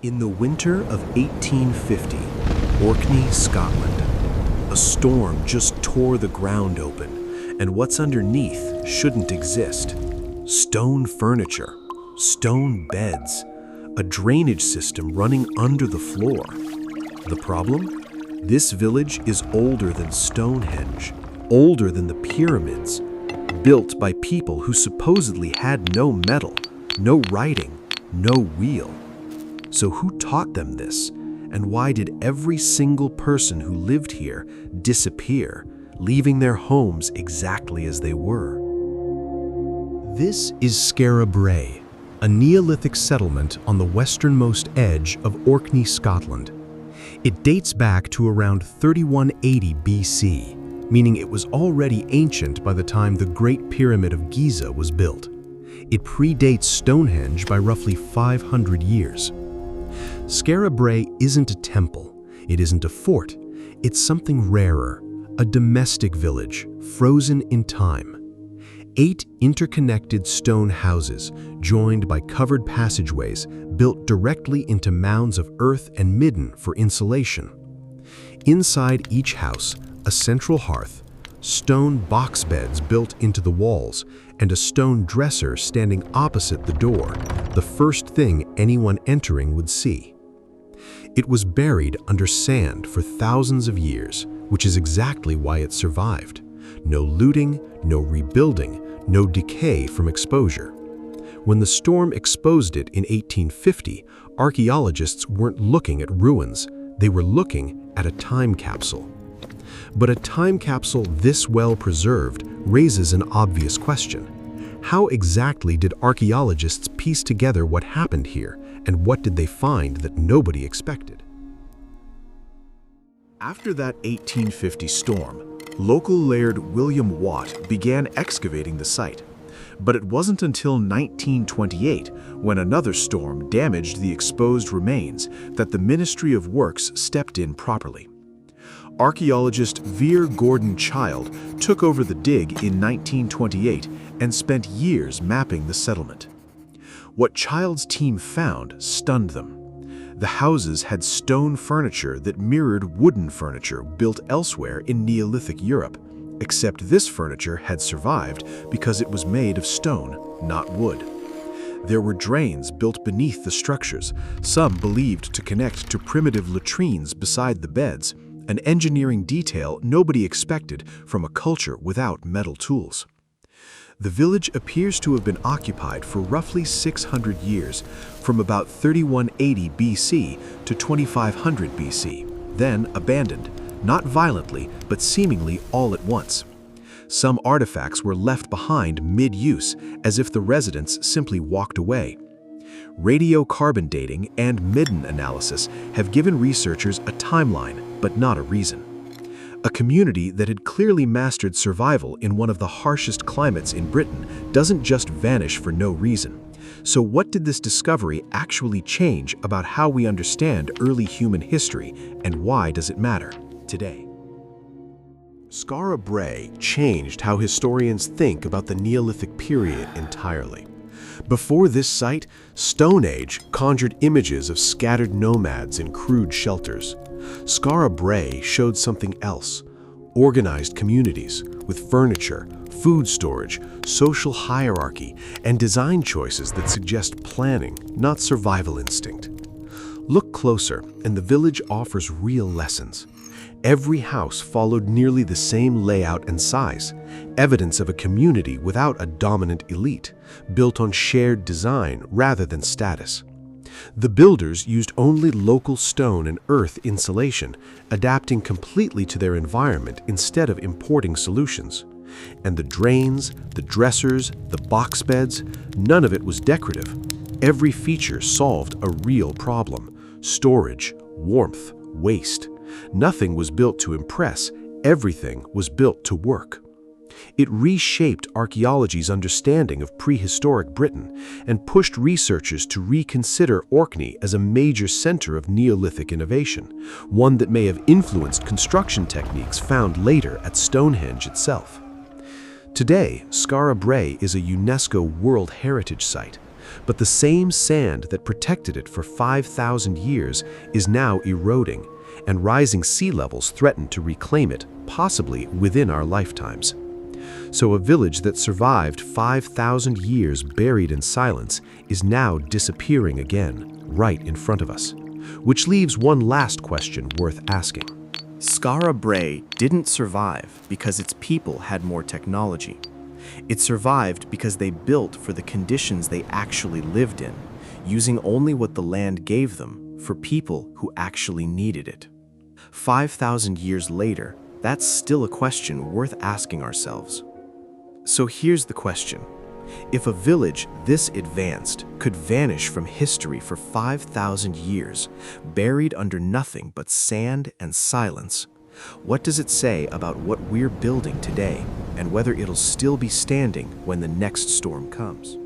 In the winter of 1850, Orkney, Scotland, a storm just tore the ground open, and what's underneath shouldn't exist. Stone furniture, stone beds, a drainage system running under the floor. The problem? This village is older than Stonehenge, older than the pyramids, built by people who supposedly had no metal, no writing, no wheel. So who taught them this, and why did every single person who lived here disappear, leaving their homes exactly as they were? This is Skara Brae, a Neolithic settlement on the westernmost edge of Orkney, Scotland. It dates back to around 3180 BC, meaning it was already ancient by the time the Great Pyramid of Giza was built. It predates Stonehenge by roughly 500 years. Skara Brae isn't a temple, it isn't a fort, it's something rarer, a domestic village, frozen in time. 8 interconnected stone houses, joined by covered passageways, built directly into mounds of earth and midden for insulation. Inside each house, a central hearth, stone box beds built into the walls, and a stone dresser standing opposite the door, the first thing anyone entering would see. It was buried under sand for thousands of years, which is exactly why it survived. No looting, no rebuilding, no decay from exposure. When the storm exposed it in 1850, archaeologists weren't looking at ruins, they were looking at a time capsule. But a time capsule this well preserved raises an obvious question. How exactly did archaeologists piece together what happened here, and what did they find that nobody expected? After that 1850 storm, local laird William Watt began excavating the site. But it wasn't until 1928, when another storm damaged the exposed remains, that the Ministry of Works stepped in properly. Archaeologist Veer Gordon Child took over the dig in 1928 and spent years mapping the settlement. What Child's team found stunned them. The houses had stone furniture that mirrored wooden furniture built elsewhere in Neolithic Europe, except this furniture had survived because it was made of stone, not wood. There were drains built beneath the structures, some believed to connect to primitive latrines beside the beds, an engineering detail nobody expected from a culture without metal tools. The village appears to have been occupied for roughly 600 years, from about 3180 BC to 2500 BC, then abandoned, not violently, but seemingly all at once. Some artifacts were left behind mid-use, as if the residents simply walked away. Radiocarbon dating and midden analysis have given researchers a timeline, but not a reason. A community that had clearly mastered survival in one of the harshest climates in Britain doesn't just vanish for no reason. So what did this discovery actually change about how we understand early human history, and why does it matter today? Skara Brae changed how historians think about the Neolithic period entirely. Before this site, Stone Age conjured images of scattered nomads in crude shelters. Skara Brae showed something else: organized communities with furniture, food storage, social hierarchy, and design choices that suggest planning, not survival instinct. Look closer, and the village offers real lessons. Every house followed nearly the same layout and size, evidence of a community without a dominant elite, built on shared design rather than status. The builders used only local stone and earth insulation, adapting completely to their environment instead of importing solutions. And the drains, the dressers, the box beds, none of it was decorative. Every feature solved a real problem: storage, warmth, waste. Nothing was built to impress, everything was built to work. It reshaped archaeology's understanding of prehistoric Britain and pushed researchers to reconsider Orkney as a major center of Neolithic innovation, one that may have influenced construction techniques found later at Stonehenge itself. Today, Skara Brae is a UNESCO World Heritage Site, But the same sand that protected it for 5,000 years is now eroding, and rising sea levels threaten to reclaim it, possibly within our lifetimes. So a village that survived 5,000 years buried in silence is now disappearing again, right in front of us. Which leaves one last question worth asking. Skara Brae didn't survive because its people had more technology. It survived because they built for the conditions they actually lived in, using only what the land gave them for people who actually needed it. 5,000 years later, that's still a question worth asking ourselves. So here's the question. If a village this advanced could vanish from history for 5,000 years, buried under nothing but sand and silence, what does it say about what we're building today and whether it'll still be standing when the next storm comes?